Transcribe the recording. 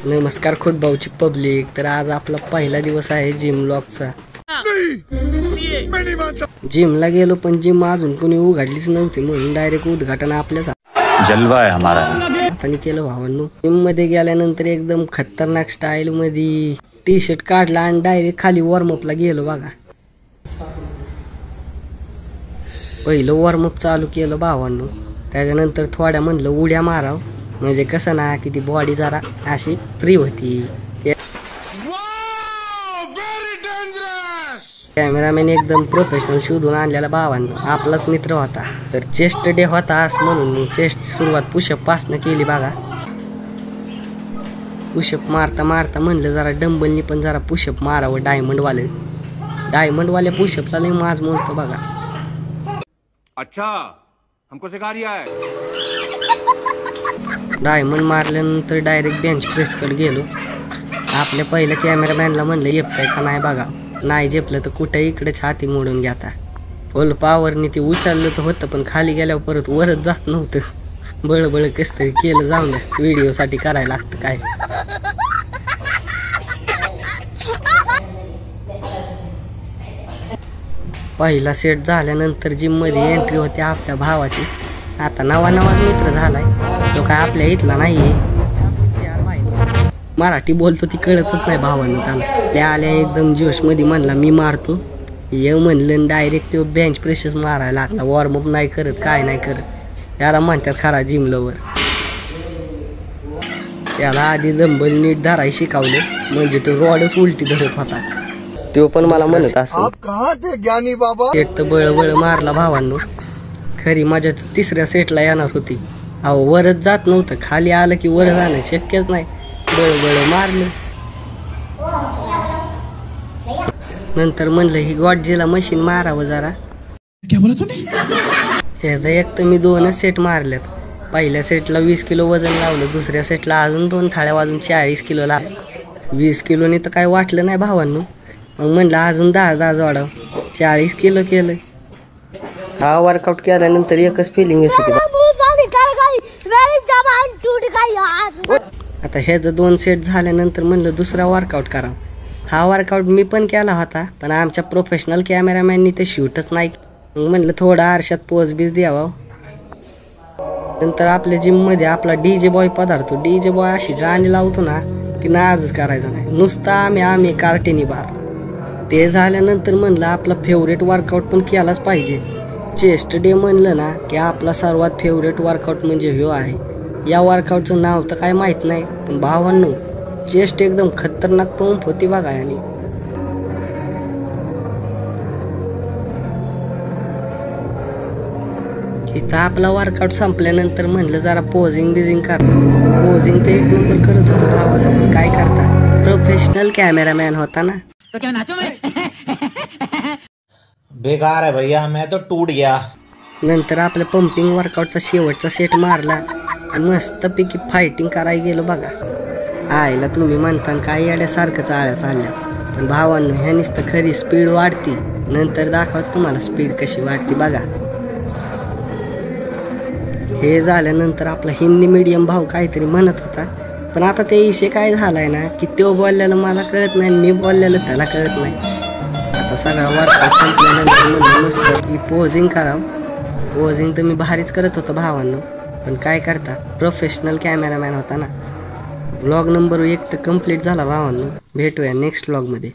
नमस्कार खोटभाऊची पब्लिक। तर आज आपला पहिला दिवस आहे जिम ब्लॉगचा। जिमला गेलो पण जिम अजून कोणी उघडलीच नव्हती म्हणून डायरेक्ट उद्घाटन आपल्याच जलवा आहे हमारा हाताने केलं भावांनो। जिम मध्ये गेल्यानंतर एकदम खतरनाक स्टाईल मध्ये टी शर्ट काढला आणि डायरेक्ट खाली वॉर्मअपला गेलो बघा। पहिलं वॉर्मअप चालू केलं भावांनो, त्याच्यानंतर थोड्या म्हणलं उड्या माराव म्हणजे कसं ना की ती बॉडी जरा अशी फ्री होती। कॅमेरामॅन एकदम प्रोफेशनल शोधून आणलेला भावांनो, आपलाच मित्र होता। तर चेस्ट डे होता असं म्हणून चेस्ट सुरुवात पुशअप पासनं केली बघा। पुशअप मारता मारता म्हणलं जरा डंबलनी पण जरा पुशअप मारावं। डायमंडवाल्या पुशअपला लई माज मोडतो बघा। अच्छा हमको सिखा रिया है। डायमंड मारल्यानंतर डायरेक्ट बेंच प्रेसकडे गेलो। आपल्या पहिल्या कॅमेरामॅनला म्हणलं झेपतंय का नाही बघा, नाही झेपलं तर कुठे इकडे छाती मोडून घ्याता। फुल पावरनी ते उचललं तर होतं पण खाली गेल्यावर परत वरच जात नव्हतं। बळबळ कसं तरी केलं, जाऊन द्या, व्हिडिओसाठी करायला लागतं काय। पहिला सेट झाल्यानंतर जिम मध्ये एंट्री होती आपल्या भावाची। आता नवाच मित्र झालाय तो, काय आपल्या इथला नाहीये। मराठी बोलतो ती कळतच नाही भावानं त्याला। त्या आल्या एकदम जोश मध्ये म्हणला मी मारतो ये म्हणलं, डायरेक्ट तो बेंच प्रेसेस मारायला लागला। वॉर्मअप नाही करत काय नाही करत, याला म्हणतात खरा जिम लवर। त्याला आधी डंबल नीट धराय शिकवले म्हणजे तो रॉडच उलटी धरत होता। तो पण मला म्हणत असं ज्ञानी बाबा सेट तर बळ मारला भावांनो। खरी मजा तिसऱ्या सेटला येणार होती। अहो वरच जात नव्हतं, खाली आलं की वर जाणं शक्यच नाही। बळ मारलं। नंतर म्हणलं ही गॉडजिला मशीन मारावं जरा। ह्याचा एक तर मी 2च सेट मारलेत। पहिल्या सेटला 20 किलो वजन लावलं, दुसऱ्या सेटला अजून 2 थाळ्या वाजून 40 किलो लावलं। 20 किलोनी तर काय वाटलं नाही भावांनो, मग म्हणलं अजून 10 जोडाव, 40 किलो केलं। हा वर्कआउट केल्यानंतर एकच फिलिंग येत होती। आता ह्याचं 2 सेट झाल्यानंतर म्हणलं दुसरा वर्कआउट करा। हा वर्कआउट मी पण केला होता पण आमच्या प्रोफेशनल कॅमेरामॅननी ते शूटच नाही। मग म्हणलं थोडा आरशात पोज बीज द्यावा। नंतर आपल्या जिम मध्ये आपला डीजे बॉय पदार्थो। डीजे बॉय अशी गाणी लावतो ना की नाजच करायचं नाही, नुसता आम्ही कार्टेनी बार। ते झाल्यानंतर म्हणलं आपला फेवरेट वर्कआउट पण केलाच पाहिजे। चेस्ट डे म्हणलं ना की आपला सर्वात फेवरेट वर्कआउट म्हणजे ह्यो आहे। या वर्कआउटचं नाव तर काय माहित नाही पण भावांनो चेस्ट एकदम खतरनाक पंप होती बघा। आणि इथं आपला वर्कआउट संपल्यानंतर म्हणलं जरा पोजिंग कर। पोजिंग ते एक नंबर करत होतं भावांनो, पण काय करता प्रोफेशनल कॅमेरामॅन होता ना। तो क्या नाचो मैं? बेकार है भैया, मैं तो टूट गया। नंतर आपल्या पंपिंग वर्कआउटचा शेवटचा सेट मारला, मस्तपैकी फायटिंग करायला गेलो बघा। आईला तुम्ही म्हणता काय येड्यासारखं चाळ्या चालल्या, पण भावांनो ह्या नुसतं खरी स्पीड वाढती। नंतर दाखवत तुम्हाला स्पीड कशी वाढती बघा। हे झाल्यानंतर आपला हिंदी मीडियम भाऊ काहीतरी म्हणत होता, पण आता ते विषय काय झालाय ना की तो बोललेलं मला कळत नाही, मी बोललेलं त्याला कळत नाही। आता सगळा वर्कआउट संपल्यानंतर म्हणलं मस्त की पोजिंग करावं। पोजिंग तर मी भारीच करत होतो भावांनो, पण काय करता प्रोफेशनल कॅमेरामॅन होता ना। ब्लॉग नंबर 1 तर कंप्लीट झाला भावांनो। भेटूया नेक्स्ट ब्लॉग मध्ये।